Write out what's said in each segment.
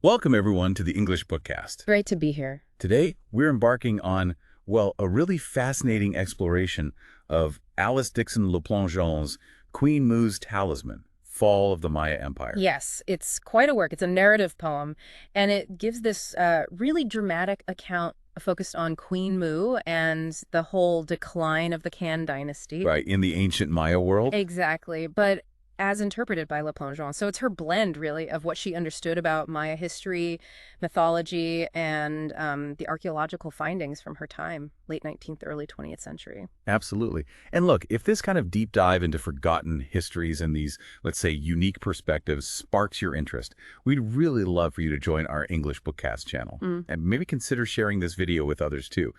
Welcome, everyone, to the English Bookcast. Great to be here. Today, we're embarking on, well, a really fascinating exploration of Alice Dixon Le Plongeon's Queen Moo's Talisman, Fall of the Maya Empire. Yes, it's quite a work. It's a narrative poem, and it gives this really dramatic account focused on Queen Moo and the whole decline of the Kan dynasty. Right, in the ancient Maya world? Exactly, but as interpreted by Le Plongeon. So it's her blend, really, of what she understood about Maya history, mythology, and the archaeological findings from her time, late 19th, early 20th century. Absolutely. And look, if this kind of deep dive into forgotten histories and these, let's say, unique perspectives sparks your interest, we'd really love for you to join our English Bookcast channel. And maybe consider sharing this video with others, too.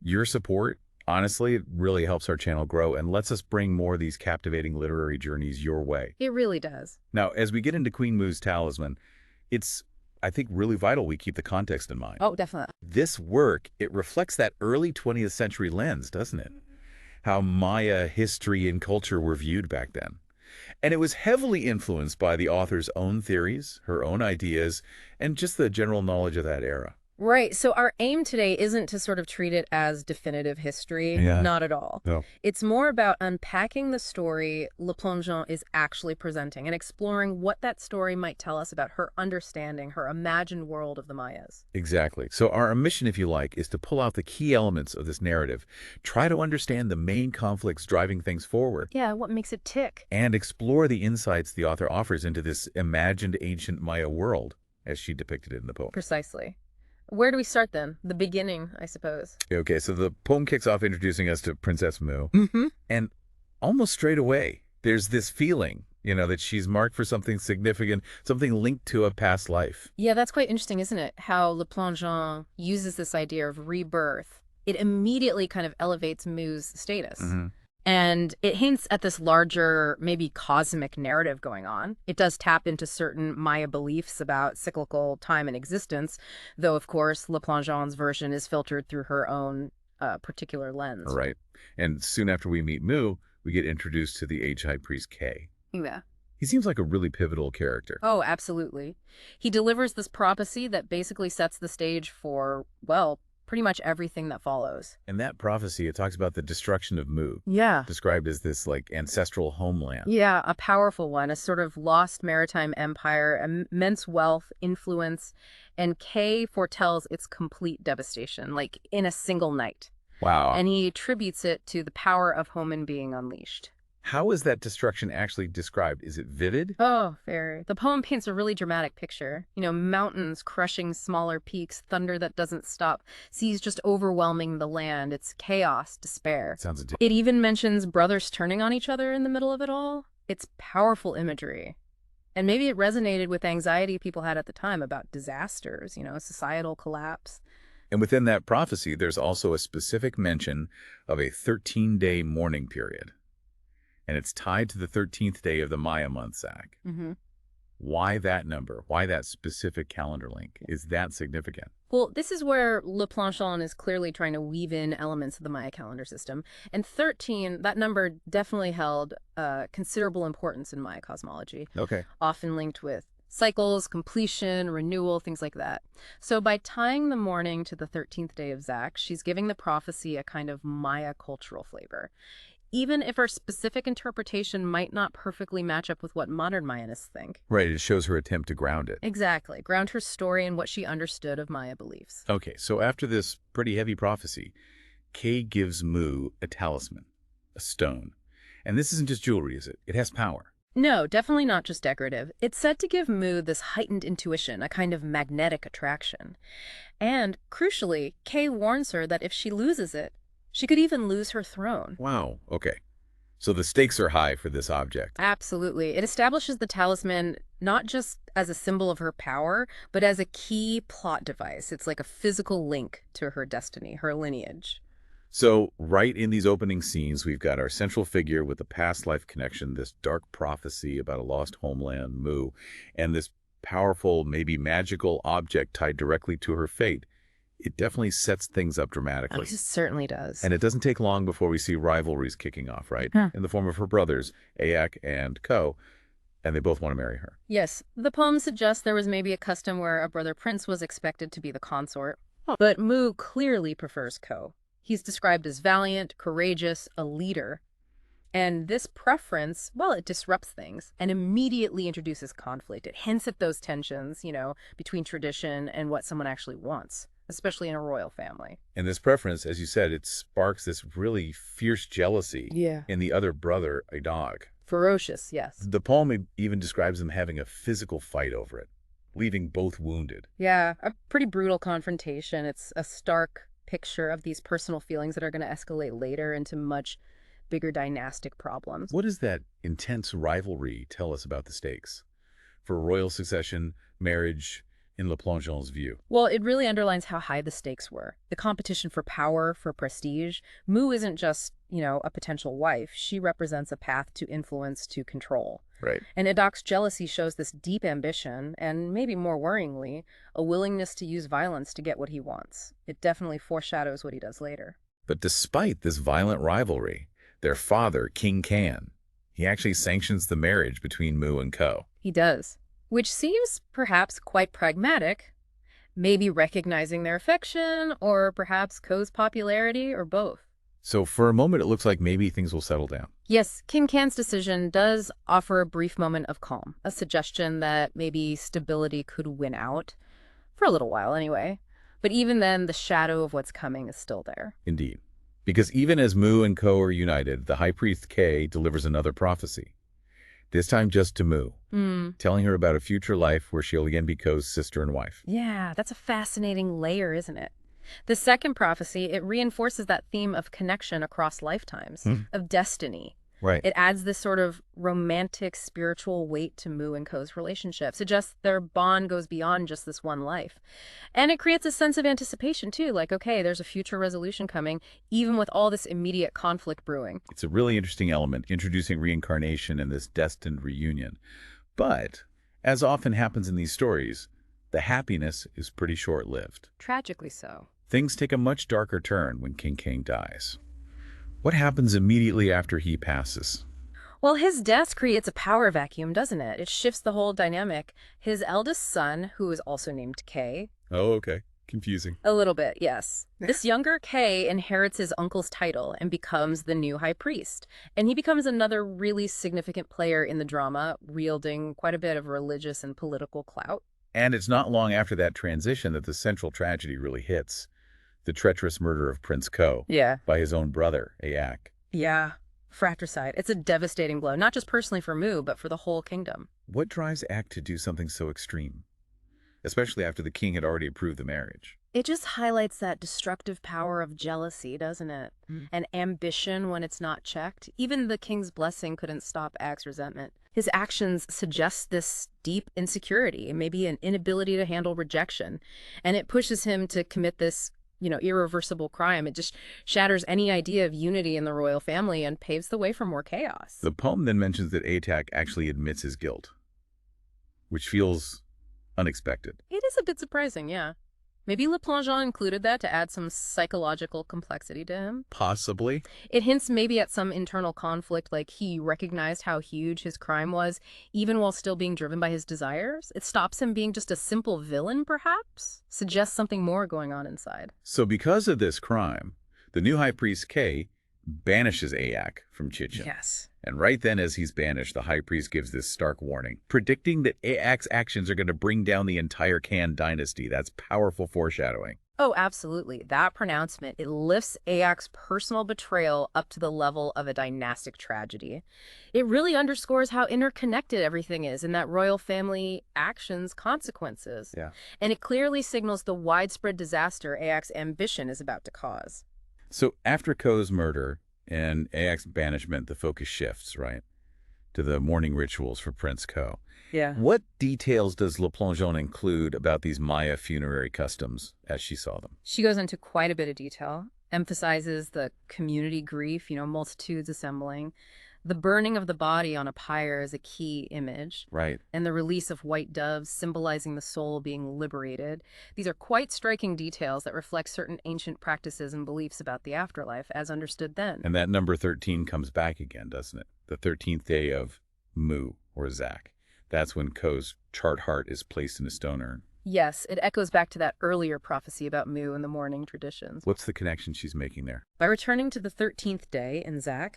Your support, honestly, it really helps our channel grow and lets us bring more of these captivating literary journeys your way. It really does. Now, as we get into Queen Moo's Talisman, it's, I think, really vital we keep the context in mind. Oh, definitely. This work, it reflects that early 20th century lens, doesn't it? How Maya history and culture were viewed back then. And it was heavily influenced by the author's own theories, her own ideas, and just the general knowledge of that era. Right. So our aim today isn't to sort of treat it as definitive history. Not at all. No. It's more about unpacking the story Le Plongeon is actually presenting and exploring what that story might tell us about her understanding, her imagined world of the Mayas. Exactly. So our mission, if you like, is to pull out the key elements of this narrative, try to understand the main conflicts driving things forward. Yeah, what makes it tick? And explore the insights the author offers into this imagined ancient Maya world, as she depicted it in the poem. Precisely. Where do we start then? The beginning, I suppose. Okay, so the poem kicks off introducing us to Princess Moo. And almost straight away, there's this feeling, that she's marked for something significant, something linked to a past life. Yeah, that's quite interesting, isn't it? How Le Plongeon uses this idea of rebirth. It immediately kind of elevates Moo's status. And it hints at this larger, maybe cosmic narrative going on. It does tap into certain Maya beliefs about cyclical time and existence, though, of course, Le Plongeon's version is filtered through her own particular lens. Right. And soon after we meet Moo, we get introduced to the age high priest Kay. Yeah. He seems like a really pivotal character. Oh, absolutely. He delivers this prophecy that basically sets the stage for, well, pretty much everything that follows. And that prophecy, it talks about the destruction of Moo. Yeah. Described as this, ancestral homeland. Yeah, a powerful one, a sort of lost maritime empire, immense wealth, influence, and Kay foretells its complete devastation, in a single night. Wow. And he attributes it to the power of Homan being unleashed. How is that destruction actually described? Is it vivid? Oh, very. The poem paints a really dramatic picture. Mountains crushing smaller peaks, thunder that doesn't stop, seas just overwhelming the land. It's chaos, despair. Sounds It even mentions brothers turning on each other in the middle of it all. It's powerful imagery. And maybe it resonated with anxiety people had at the time about disasters, societal collapse. And within that prophecy, there's also a specific mention of a 13-day mourning period. And it's tied to the 13th day of the Maya month, Aac. Why that number? Why that specific calendar link? Is that significant? Well, this is where Le Plongeon is clearly trying to weave in elements of the Maya calendar system. And 13, that number definitely held considerable importance in Maya cosmology. Okay. Often linked with cycles, completion, renewal, things like that. So by tying the morning to the 13th day of Aac, she's giving the prophecy a kind of Maya cultural flavor, even if her specific interpretation might not perfectly match up with what modern Mayanists think. Right, it shows her attempt to ground it. Exactly. Ground her story in what she understood of Maya beliefs. Okay, so after this pretty heavy prophecy, Kay gives Moo a talisman, a stone. And this isn't just jewelry, is it? It has power. No, definitely not just decorative. It's said to give Moo this heightened intuition, a kind of magnetic attraction. And, crucially, Kay warns her that if she loses it, she could even lose her throne. Wow, okay. So the stakes are high for this object. Absolutely. It establishes the talisman not just as a symbol of her power, but as a key plot device. It's like a physical link to her destiny, her lineage. So right in these opening scenes, we've got our central figure with a past life connection, this dark prophecy about a lost homeland, Moo, and this powerful, maybe magical object tied directly to her fate. It definitely sets things up dramatically. It certainly does. And it doesn't take long before we see rivalries kicking off, right? In the form of her brothers, Aac and Coh. And they both want to marry her. Yes, the poem suggests there was maybe a custom where a brother prince was expected to be the consort. But Moo clearly prefers Coh. He's described as valiant, courageous, a leader. And this preference, well, it disrupts things and immediately introduces conflict. It hints at those tensions, between tradition and what someone actually wants, especially in a royal family. And this preference, as you said, it sparks this really fierce jealousy in the other brother, a dog. Ferocious, yes. The poem even describes them having a physical fight over it, leaving both wounded. Yeah, a pretty brutal confrontation. It's a stark picture of these personal feelings that are going to escalate later into much bigger dynastic problems. What does that intense rivalry tell us about the stakes for royal succession, marriage, in Le Plongeon's view? Well, it really underlines how high the stakes were. The competition for power, for prestige. Moo isn't just, a potential wife. She represents a path to influence, to control. Right. And Aac's jealousy shows this deep ambition, and maybe more worryingly, a willingness to use violence to get what he wants. It definitely foreshadows what he does later. But despite this violent rivalry, their father, King Can, he actually sanctions the marriage between Moo and Coh. He does. Which seems perhaps quite pragmatic, maybe recognizing their affection, or perhaps Coh's popularity, or both. So for a moment, it looks like maybe things will settle down. Yes, King Can's decision does offer a brief moment of calm, a suggestion that maybe stability could win out, for a little while anyway. But even then, the shadow of what's coming is still there. Indeed. Because even as Moo and Coh are united, the high priest Kay delivers another prophecy. This time just to Moo, telling her about a future life where she'll again be Coh's sister and wife. Yeah, that's a fascinating layer, isn't it? The second prophecy, it reinforces that theme of connection across lifetimes, of destiny. Right. It adds this sort of romantic, spiritual weight to Moo and Coh's relationship, suggests their bond goes beyond just this one life. And it creates a sense of anticipation, too, like, okay, there's a future resolution coming, even with all this immediate conflict brewing. It's a really interesting element, introducing reincarnation and this destined reunion. But, as often happens in these stories, the happiness is pretty short-lived. Tragically so. Things take a much darker turn when King Kang dies. What happens immediately after he passes? Well, his death creates a power vacuum, doesn't it? It shifts the whole dynamic. His eldest son, who is also named Kay. Oh, okay. Confusing. A little bit, yes. This younger Kay inherits his uncle's title and becomes the new high priest. And he becomes another really significant player in the drama, wielding quite a bit of religious and political clout. And it's not long after that transition that the central tragedy really hits. The treacherous murder of Prince Coh by his own brother, Aac. Yeah, fratricide. It's a devastating blow, not just personally for Moo, but for the whole kingdom. What drives Aac to do something so extreme? Especially after the king had already approved the marriage. It just highlights that destructive power of jealousy, doesn't it? And ambition when it's not checked. Even the king's blessing couldn't stop Aac's resentment. His actions suggest this deep insecurity, maybe an inability to handle rejection. And it pushes him to commit this irreversible crime. It just shatters any idea of unity in the royal family and paves the way for more chaos. The poem then mentions that Aac actually admits his guilt, which feels unexpected. It is a bit surprising, yeah. Maybe Le Plongeon included that to add some psychological complexity to him. Possibly. It hints maybe at some internal conflict, like he recognized how huge his crime was, even while still being driven by his desires. It stops him being just a simple villain, perhaps? Suggests something more going on inside. So because of this crime, the new high priest Kay banishes Aac from Chichen. Yes. And right then as he's banished, the high priest gives this stark warning, predicting that Aac's actions are going to bring down the entire Can dynasty. That's powerful foreshadowing. Oh, absolutely. That pronouncement, it lifts Aac's personal betrayal up to the level of a dynastic tragedy. It really underscores how interconnected everything is in that royal family actions' consequences. Yeah. And it clearly signals the widespread disaster Aac's ambition is about to cause. So after Coh's murder and Aac's banishment, the focus shifts, right, to the mourning rituals for Prince Coh. Yeah. What details does Le Plongeon include about these Maya funerary customs as she saw them? She goes into quite a bit of detail, emphasizes the community grief, multitudes assembling. The burning of the body on a pyre is a key image. Right. And the release of white doves symbolizing the soul being liberated. These are quite striking details that reflect certain ancient practices and beliefs about the afterlife as understood then. And that number 13 comes back again, doesn't it? The 13th day of Moo or Aac. That's when Koh's charred heart is placed in a stone urn. Yes, it echoes back to that earlier prophecy about Mu in the morning traditions. What's the connection she's making there? By returning to the 13th day in Aac,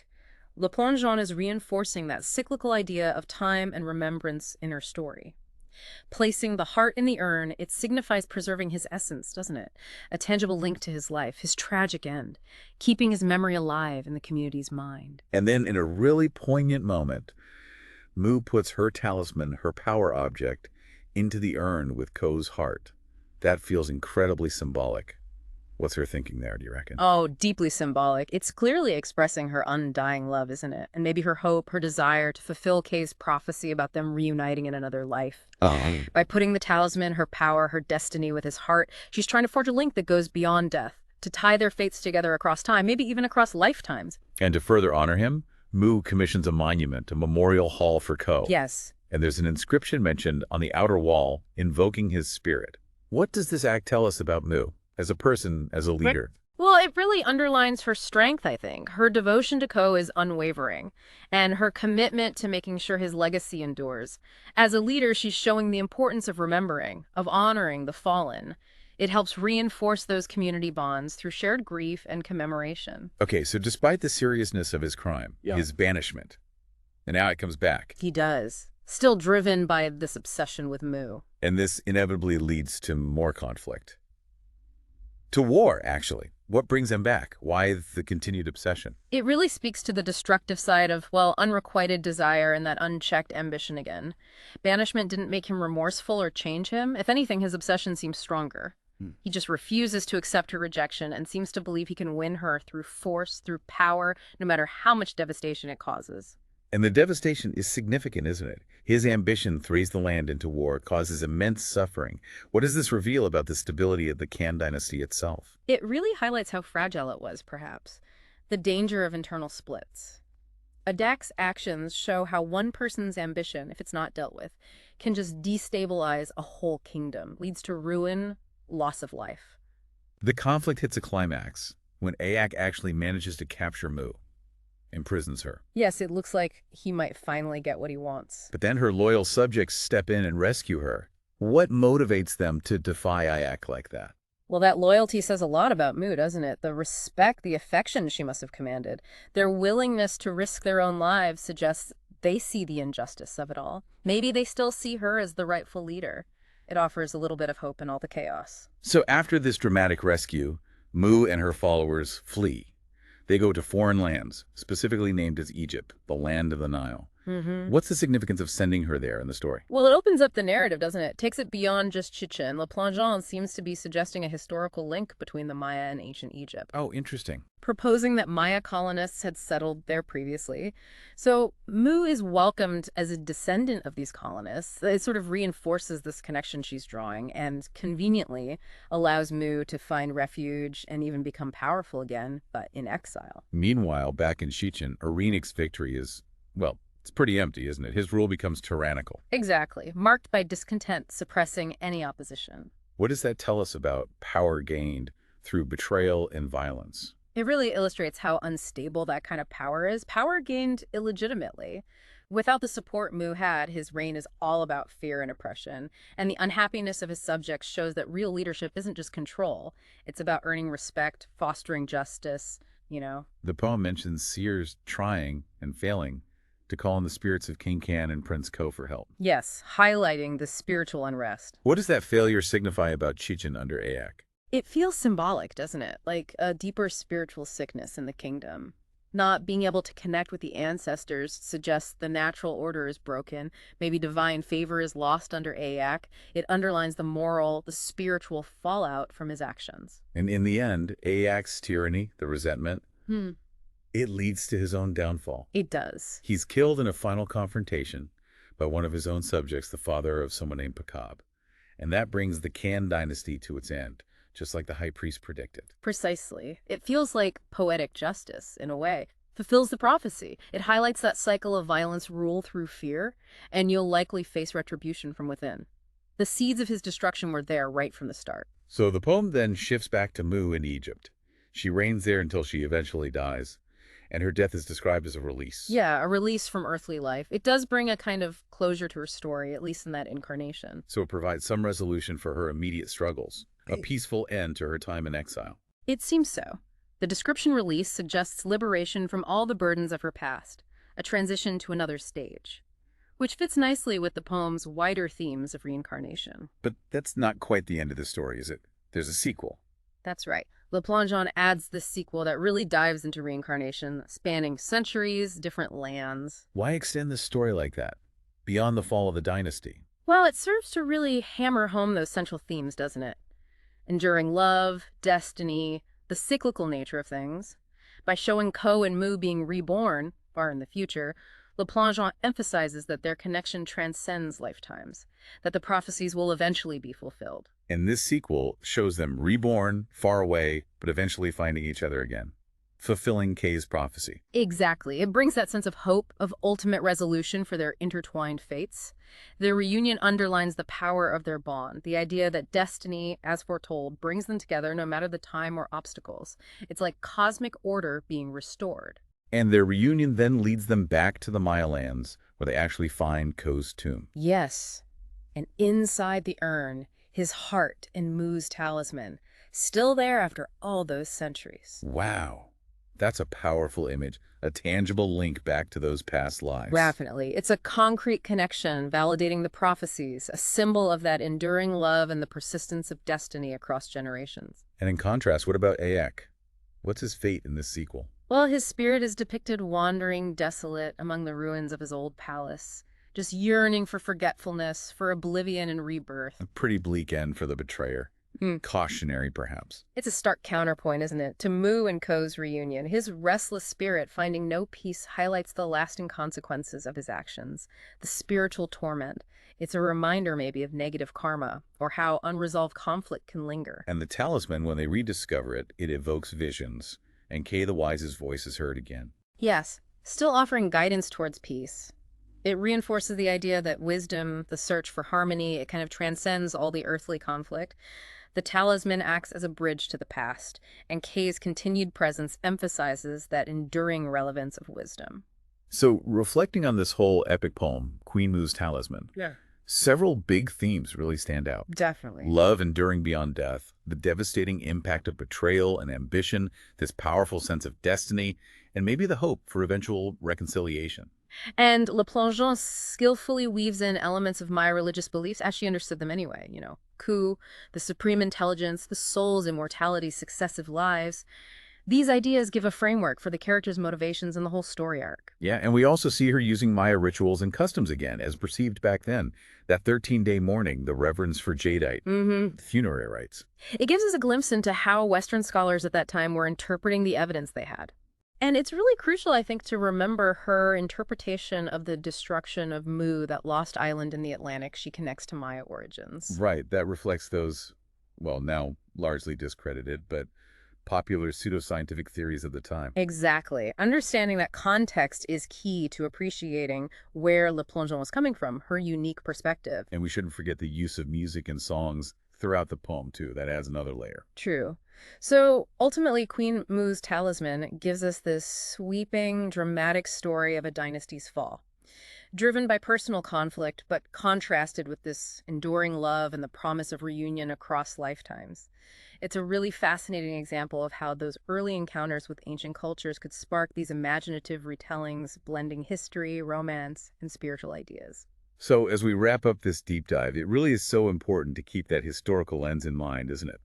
Le Plongeon is reinforcing that cyclical idea of time and remembrance in her story. Placing the heart in the urn, it signifies preserving his essence, doesn't it? A tangible link to his life, his tragic end, keeping his memory alive in the community's mind. And then in a really poignant moment, Mu puts her talisman, her power object, into the urn with Koh's heart. That feels incredibly symbolic. What's her thinking there, do you reckon? Oh, deeply symbolic. It's clearly expressing her undying love, isn't it? And maybe her hope, her desire to fulfill Kay's prophecy about them reuniting in another life. Oh. By putting the talisman, her power, her destiny with his heart, she's trying to forge a link that goes beyond death, to tie their fates together across time, maybe even across lifetimes. And to further honor him, Mu commissions a monument, a memorial hall for Koh. Yes. And there's an inscription mentioned on the outer wall invoking his spirit. What does this act tell us about Mu, as a person, as a leader? Well, it really underlines her strength, I think. Her devotion to Koh is unwavering, and her commitment to making sure his legacy endures. As a leader, she's showing the importance of remembering, of honoring the fallen. It helps reinforce those community bonds through shared grief and commemoration. Okay, so despite the seriousness of his crime, his banishment, and now it comes back. He does. Still driven by this obsession with Mu. And this inevitably leads to more conflict. To war, actually. What brings him back? Why the continued obsession? It really speaks to the destructive side of, well, unrequited desire and that unchecked ambition again. Banishment didn't make him remorseful or change him. If anything, his obsession seems stronger. He just refuses to accept her rejection and seems to believe he can win her through force, through power, no matter how much devastation it causes. And the devastation is significant, isn't it? His ambition throws the land into war, causes immense suffering. What does this reveal about the stability of the Khan dynasty itself? It really highlights how fragile it was, perhaps. The danger of internal splits. Aac's actions show how one person's ambition, if it's not dealt with, can just destabilize a whole kingdom, leads to ruin, loss of life. The conflict hits a climax when Aac actually manages to capture Mu, imprisons her. Yes, it looks like he might finally get what he wants. But then her loyal subjects step in and rescue her. What motivates them to defy Aac like that? Well, that loyalty says a lot about Mu, doesn't it? The respect, the affection she must have commanded. Their willingness to risk their own lives suggests they see the injustice of it all. Maybe they still see her as the rightful leader. It offers a little bit of hope in all the chaos. So after this dramatic rescue, Mu and her followers flee. They go to foreign lands, specifically named as Egypt, the land of the Nile. What's the significance of sending her there in the story? Well, it opens up the narrative, doesn't it? It takes it beyond just Chichen. Le Plongeon seems to be suggesting a historical link between the Maya and ancient Egypt. Oh, interesting. Proposing that Maya colonists had settled there previously. So Mu is welcomed as a descendant of these colonists. It sort of reinforces this connection she's drawing and conveniently allows Mu to find refuge and even become powerful again, but in exile. Meanwhile, back in Chichen, Arenic's victory is, well, it's pretty empty, isn't it? His rule becomes tyrannical. Exactly. Marked by discontent, suppressing any opposition. What does that tell us about power gained through betrayal and violence? It really illustrates how unstable that kind of power is. Power gained illegitimately. Without the support Mu had, his reign is all about fear and oppression. And the unhappiness of his subjects shows that real leadership isn't just control. It's about earning respect, fostering justice, you know. The poem mentions seers trying and failing to call on the spirits of King Khan and Prince Coh for help. Yes, highlighting the spiritual unrest. What does that failure signify about Chichen under Aac? It feels symbolic, doesn't it? Like a deeper spiritual sickness in the kingdom. Not being able to connect with the ancestors suggests the natural order is broken. Maybe divine favor is lost under Aac. It underlines the moral, the spiritual fallout from his actions. And in the end, Aac's tyranny, the resentment, it leads to his own downfall. It does. He's killed in a final confrontation by one of his own subjects, the father of someone named Pakab. And that brings the Khan dynasty to its end, just like the high priest predicted. Precisely. It feels like poetic justice, in a way. Fulfills the prophecy. It highlights that cycle of violence, rule through fear, and you'll likely face retribution from within. The seeds of his destruction were there right from the start. So the poem then shifts back to Mu in Egypt. She reigns there until she eventually dies. And her death is described as a release. Yeah, a release from earthly life. It does bring a kind of closure to her story, at least in that incarnation. So it provides some resolution for her immediate struggles, a peaceful end to her time in exile. It seems so. The description release suggests liberation from all the burdens of her past, a transition to another stage, which fits nicely with the poem's wider themes of reincarnation. But that's not quite the end of the story, is it? There's a sequel. That's right. Le Plongeon adds this sequel that really dives into reincarnation, spanning centuries, different lands. Why extend the story like that, beyond the fall of the dynasty? Well, it serves to really hammer home those central themes, doesn't it? Enduring love, destiny, the cyclical nature of things. By showing Coh and Moo being reborn, far in the future, Le Plongeon emphasizes that their connection transcends lifetimes, that the prophecies will eventually be fulfilled. And this sequel shows them reborn, far away, but eventually finding each other again, fulfilling Kay's prophecy. Exactly. It brings that sense of hope, of ultimate resolution for their intertwined fates. Their reunion underlines the power of their bond, the idea that destiny, as foretold, brings them together no matter the time or obstacles. It's like cosmic order being restored. And their reunion then leads them back to the Maya lands, where they actually find Koh's tomb. Yes. And inside the urn, his heart and Moo's talisman, still there after all those centuries. Wow. That's a powerful image, a tangible link back to those past lives. Definitely. It's a concrete connection, validating the prophecies, a symbol of that enduring love and the persistence of destiny across generations. And in contrast, what about Aac? What's his fate in this sequel? Well, his spirit is depicted wandering desolate among the ruins of his old palace, just yearning for forgetfulness, for oblivion and rebirth. A pretty bleak end for the betrayer. Cautionary, perhaps. It's a stark counterpoint, isn't it, to Moo and Koh's reunion. His restless spirit, finding no peace, highlights the lasting consequences of his actions, the spiritual torment. It's a reminder, maybe, of negative karma, or how unresolved conflict can linger. And the talisman, when they rediscover it, it evokes visions, and Kay the Wise's voice is heard again. Yes, still offering guidance towards peace. It reinforces the idea that wisdom, the search for harmony, it kind of transcends all the earthly conflict. The talisman acts as a bridge to the past, and Kay's continued presence emphasizes that enduring relevance of wisdom. So, reflecting on this whole epic poem, Queen Moo's Talisman, several big themes really stand out. Definitely. Love enduring beyond death, the devastating impact of betrayal and ambition, this powerful sense of destiny, and maybe the hope for eventual reconciliation. And Le Plongeon skillfully weaves in elements of Maya religious beliefs as she understood them anyway. Ku, the supreme intelligence, the soul's immortality, successive lives. These ideas give a framework for the character's motivations and the whole story arc. Yeah, and we also see her using Maya rituals and customs again, as perceived back then. That 13-day mourning, the reverence for jadeite, funerary rites. It gives us a glimpse into how Western scholars at that time were interpreting the evidence they had. And it's really crucial, I think, to remember her interpretation of the destruction of Moo, that lost island in the Atlantic she connects to Maya origins. Right, that reflects those, well, now largely discredited, but popular pseudoscientific theories of the time. Exactly. Understanding that context is key to appreciating where Le Plongeon was coming from, her unique perspective. And we shouldn't forget the use of music and songs throughout the poem, too. That adds another layer. True. So ultimately, Queen Moo's Talisman gives us this sweeping, dramatic story of a dynasty's fall, driven by personal conflict, but contrasted with this enduring love and the promise of reunion across lifetimes. It's a really fascinating example of how those early encounters with ancient cultures could spark these imaginative retellings, blending history, romance, and spiritual ideas. So as we wrap up this deep dive, it really is so important to keep that historical lens in mind, isn't it?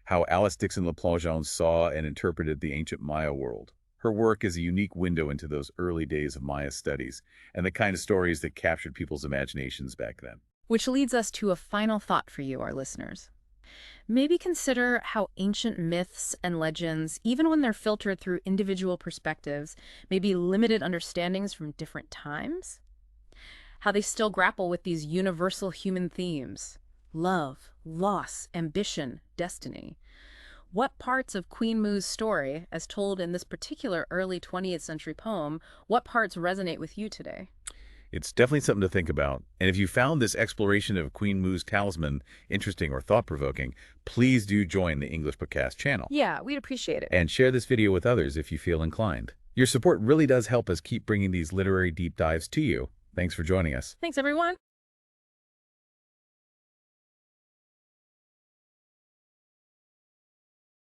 How Alice Dixon Le Plongeon saw and interpreted the ancient Maya world. Her work is a unique window into those early days of Maya studies and the kind of stories that captured people's imaginations back then. Which leads us to a final thought for you, our listeners. Maybe consider how ancient myths and legends, even when they're filtered through individual perspectives, may be limited understandings from different times. How they still grapple with these universal human themes: love, loss, ambition, destiny. What parts of Queen Moo's story, as told in this particular early 20th century poem, what parts resonate with you today? It's definitely something to think about. And if you found this exploration of Queen Moo's Talisman interesting or thought-provoking, please do join the English Bookcast channel. Yeah, we'd appreciate it. And share this video with others if you feel inclined. Your support really does help us keep bringing these literary deep dives to you. Thanks for joining us. Thanks, everyone.